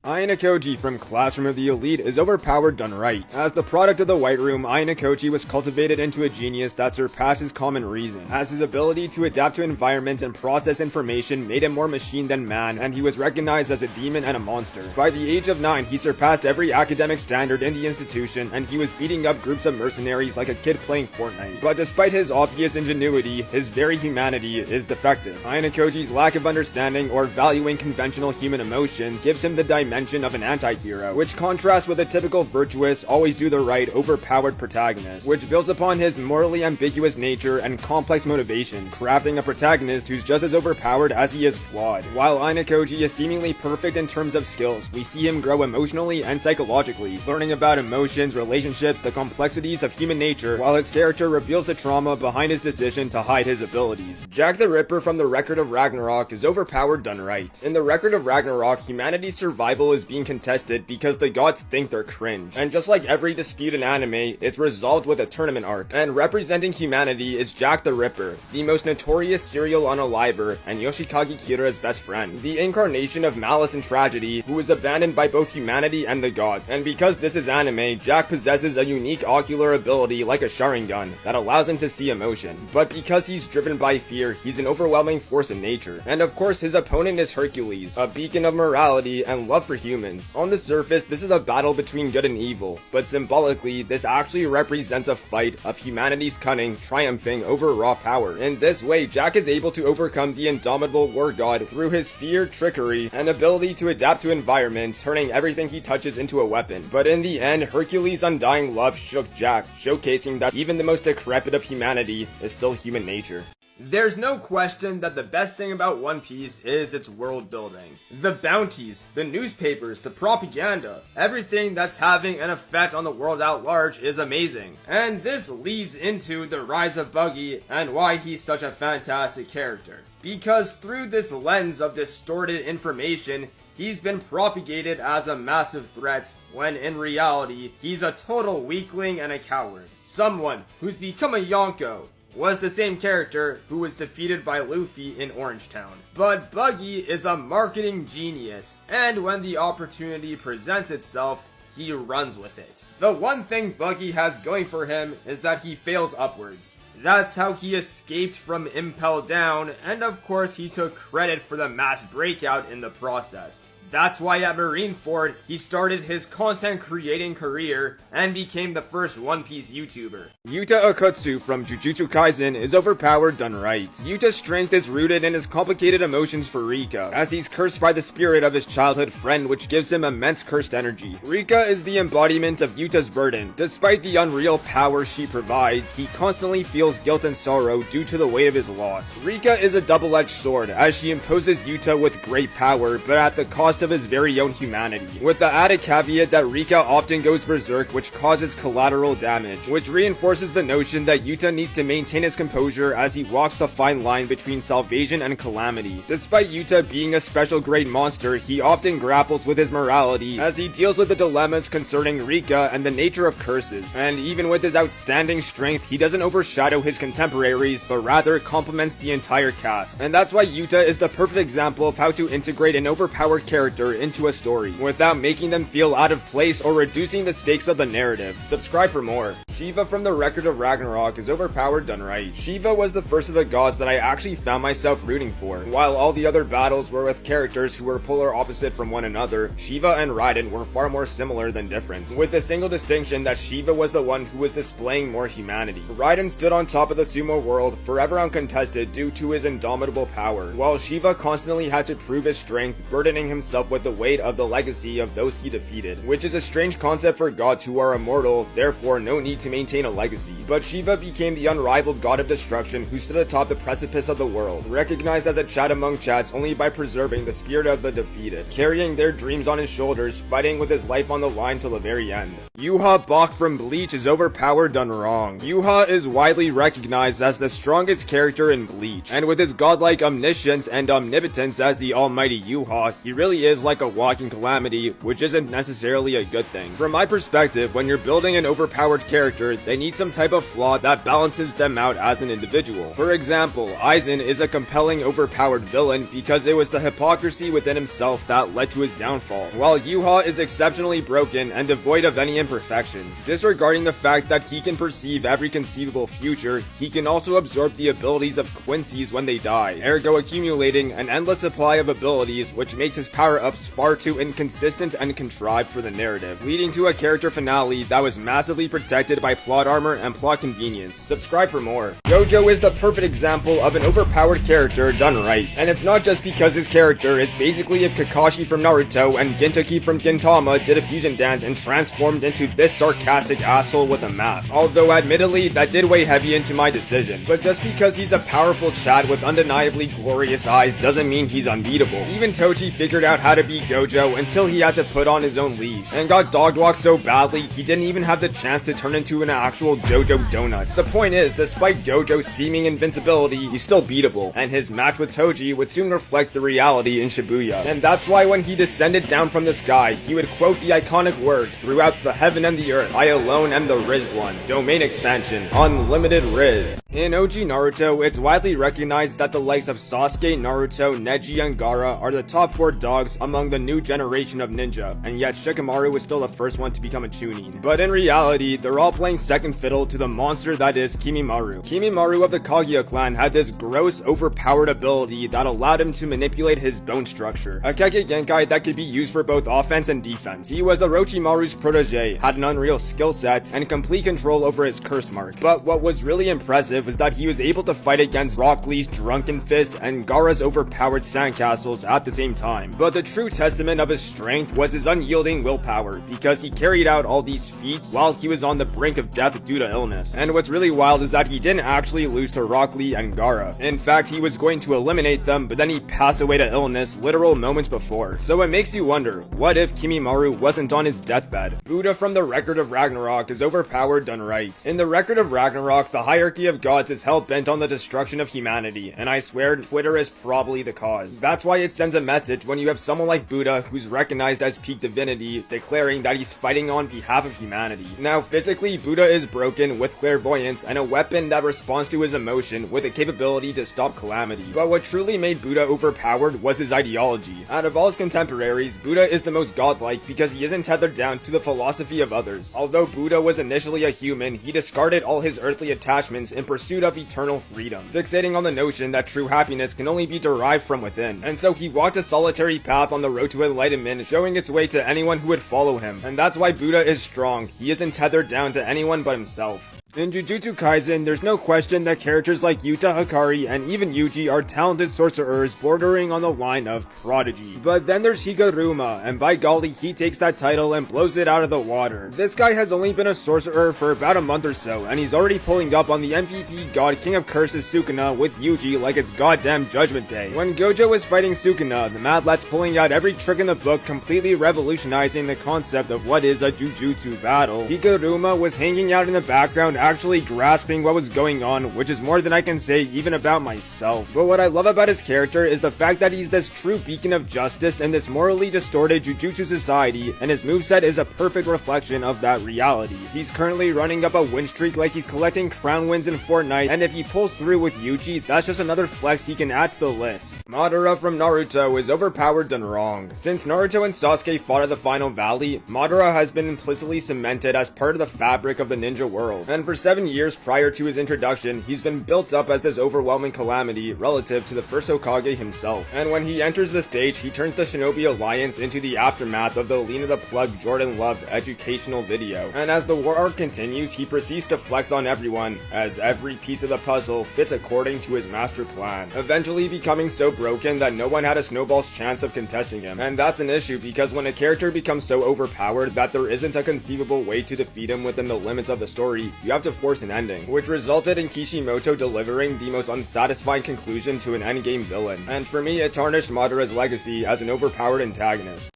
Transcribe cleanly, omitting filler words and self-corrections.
Ayanokoji from Classroom of the Elite is overpowered done right. As the product of the White Room, Ayanokoji was cultivated into a genius that surpasses common reason, as his ability to adapt to environment and process information made him more machine than man, and he was recognized as a demon and a monster. By the age of 9, he surpassed every academic standard in the institution, and he was beating up groups of mercenaries like a kid playing Fortnite. But despite his obvious ingenuity, his very humanity is defective. Ayanokoji's lack of understanding or valuing conventional human emotions gives him the dimension of an anti-hero, which contrasts with a typical virtuous, always do the right, overpowered protagonist, which builds upon his morally ambiguous nature and complex motivations, crafting a protagonist who's just as overpowered as he is flawed. While Ayanokoji is seemingly perfect in terms of skills, we see him grow emotionally and psychologically, learning about emotions, relationships, the complexities of human nature, while his character reveals the trauma behind his decision to hide his abilities. Jack the Ripper from the Record of Ragnarok is overpowered done right. In the Record of Ragnarok, humanity's survival is being contested because the gods think they're cringe. And just like every dispute in anime, it's resolved with a tournament arc. And representing humanity is Jack the Ripper, the most notorious serial unaliver and Yoshikage Kira's best friend, the incarnation of malice and tragedy, who is abandoned by both humanity and the gods. And because this is anime, Jack possesses a unique ocular ability like a Sharingan that allows him to see emotion. But because he's driven by fear, he's an overwhelming force of nature. And of course, his opponent is Hercules, a beacon of morality and love for humans. On the surface, this is a battle between good and evil, but symbolically, this actually represents a fight of humanity's cunning triumphing over raw power. In this way, Jack is able to overcome the indomitable war god through his fear, trickery, and ability to adapt to environment, turning everything he touches into a weapon. But in the end, Hercules' undying love shook Jack, showcasing that even the most decrepit of humanity is still human nature. There's no question that the best thing about One Piece is its world building. The bounties, the newspapers, the propaganda, everything that's having an effect on the world at large is amazing. And this leads into the rise of Buggy and why he's such a fantastic character. Because through this lens of distorted information, he's been propagated as a massive threat, when in reality, he's a total weakling and a coward. Someone who's become a Yonko, was the same character who was defeated by Luffy in Orangetown. But Buggy is a marketing genius, and when the opportunity presents itself, he runs with it. The one thing Buggy has going for him is that he fails upwards. That's how he escaped from Impel Down, and of course he took credit for the mass breakout in the process. That's why at Marineford, he started his content creating career and became the first One Piece YouTuber. Yuta Akutsu from Jujutsu Kaisen is overpowered done right. Yuta's strength is rooted in his complicated emotions for Rika, as he's cursed by the spirit of his childhood friend, which gives him immense cursed energy. Rika is the embodiment of Yuta's burden. Despite the unreal power she provides, he constantly feels guilt and sorrow due to the weight of his loss. Rika is a double-edged sword, as she imposes Yuta with great power, but at the cost of his very own humanity, with the added caveat that Rika often goes berserk, which causes collateral damage, which reinforces the notion that Yuta needs to maintain his composure as he walks the fine line between salvation and calamity. Despite Yuta being a special grade monster, he often grapples with his morality as he deals with the dilemmas concerning Rika and the nature of curses. And even with his outstanding strength, he doesn't overshadow his contemporaries, but rather complements the entire cast. And that's why Yuta is the perfect example of how to integrate an overpowered character into a story without making them feel out of place or reducing the stakes of the narrative. Subscribe for more. Shiva from the Record of Ragnarok is overpowered done right. Shiva was the first of the gods that I actually found myself rooting for. While all the other battles were with characters who were polar opposite from one another, Shiva and Raiden were far more similar than different, with the single distinction that Shiva was the one who was displaying more humanity. Raiden stood on top of the sumo world, forever uncontested due to his indomitable power, while Shiva constantly had to prove his strength, burdening himself with the weight of the legacy of those he defeated, which is a strange concept for gods who are immortal, therefore no need to maintain a legacy. But Shiva became the unrivaled god of destruction who stood atop the precipice of the world, recognized as a chat among chats only by preserving the spirit of the defeated, carrying their dreams on his shoulders, fighting with his life on the line till the very end. Yhwach from Bleach is overpowered done wrong. Yhwach is widely recognized as the strongest character in Bleach, and with his godlike omniscience and omnipotence as the almighty Yhwach, he really is like a walking calamity, which isn't necessarily a good thing. From my perspective, when you're building an overpowered character, character, they need some type of flaw that balances them out as an individual. For example, Aizen is a compelling, overpowered villain because it was the hypocrisy within himself that led to his downfall, while Yhwach is exceptionally broken and devoid of any imperfections. Disregarding the fact that he can perceive every conceivable future, he can also absorb the abilities of Quincy's when they die, ergo accumulating an endless supply of abilities, which makes his power-ups far too inconsistent and contrived for the narrative, leading to a character finale that was massively protected by plot armor and plot convenience. Subscribe for more. Gojo is the perfect example of an overpowered character done right, and it's not just because his character is basically if Kakashi from Naruto and Gintoki from Gintama did a fusion dance and transformed into this sarcastic asshole with a mask, although admittedly that did weigh heavy into my decision. But just because he's a powerful Chad with undeniably glorious eyes doesn't mean he's unbeatable. Even Tochi figured out how to beat Gojo until he had to put on his own leash, and got dog-walked so badly he didn't even have the chance to turn into an actual Jojo Donuts. The point is, despite Gojo's seeming invincibility, he's still beatable, and his match with Toji would soon reflect the reality in Shibuya. And that's why when he descended down from the sky, he would quote the iconic words throughout the heaven and the earth: "I alone am the Riz one. Domain expansion. Unlimited Riz." In OG Naruto, it's widely recognized that the likes of Sasuke, Naruto, Neji, and Gaara are the top 4 dogs among the new generation of ninja, and yet Shikamaru was still the first one to become a Chunin. But in reality, they're all playing second fiddle to the monster that is Kimimaro. Kimimaro of the Kaguya clan had this gross, overpowered ability that allowed him to manipulate his bone structure, a Keke Genkai that could be used for both offense and defense. He was Orochimaru's protege, had an unreal skill set, and complete control over his curse mark. But what was really impressive was that he was able to fight against Rock Lee's Drunken Fist and Gaara's overpowered sandcastles at the same time. But the true testament of his strength was his unyielding willpower, because he carried out all these feats while he was on the brink of death due to illness. And what's really wild is that he didn't actually lose to Rock Lee and Gaara. In fact, he was going to eliminate them, but then he passed away to illness literal moments before. So it makes you wonder, what if Kimimaro wasn't on his deathbed? Buddha from the Record of Ragnarok is overpowered done right. In the Record of Ragnarok, the hierarchy of gods is hell-bent on the destruction of humanity, and I swear Twitter is probably the cause. That's why it sends a message when you have someone like Buddha, who's recognized as peak divinity, declaring that he's fighting on behalf of humanity. Now, physically, Buddha is broken with clairvoyance and a weapon that responds to his emotion with a capability to stop calamity. But what truly made Buddha overpowered was his ideology. Out of all his contemporaries, Buddha is the most godlike because he isn't tethered down to the philosophy of others. Although Buddha was initially a human, he discarded all his earthly attachments in pursuit of eternal freedom, fixating on the notion that true happiness can only be derived from within. And so he walked a solitary path on the road to enlightenment, showing its way to anyone who would follow him. And that's why Buddha is strong. He isn't tethered down to anyone but himself. In Jujutsu Kaisen, there's no question that characters like Yuta, Hikari, and even Yuji are talented sorcerers bordering on the line of prodigy. But then there's Higuruma, and by golly, he takes that title and blows it out of the water. This guy has only been a sorcerer for about a month or so, and he's already pulling up on the MVP god King of Curses Sukuna with Yuji like it's goddamn Judgment Day. When Gojo was fighting Sukuna, the Madlat's pulling out every trick in the book, completely revolutionizing the concept of what is a Jujutsu battle. Higuruma was hanging out in the background, actually grasping what was going on, which is more than I can say even about myself. But what I love about his character is the fact that he's this true beacon of justice in this morally distorted Jujutsu society, and his moveset is a perfect reflection of that reality. He's currently running up a win streak like he's collecting crown wins in Fortnite, and if he pulls through with Yuji, that's just another flex he can add to the list. Madara from Naruto is overpowered done wrong. Since Naruto and Sasuke fought at the Final Valley, Madara has been implicitly cemented as part of the fabric of the ninja world, and for 7 years prior to his introduction, he's been built up as this overwhelming calamity relative to the first Hokage himself. And when he enters the stage, he turns the Shinobi Alliance into the aftermath of the Lena the Plug Jordan Love educational video. And as the war arc continues, he proceeds to flex on everyone, as every piece of the puzzle fits according to his master plan, eventually becoming so broken that no one had a snowball's chance of contesting him. And that's an issue because when a character becomes so overpowered that there isn't a conceivable way to defeat him within the limits of the story, you have to force an ending, which resulted in Kishimoto delivering the most unsatisfying conclusion to an endgame villain. And for me, it tarnished Madara's legacy as an overpowered antagonist.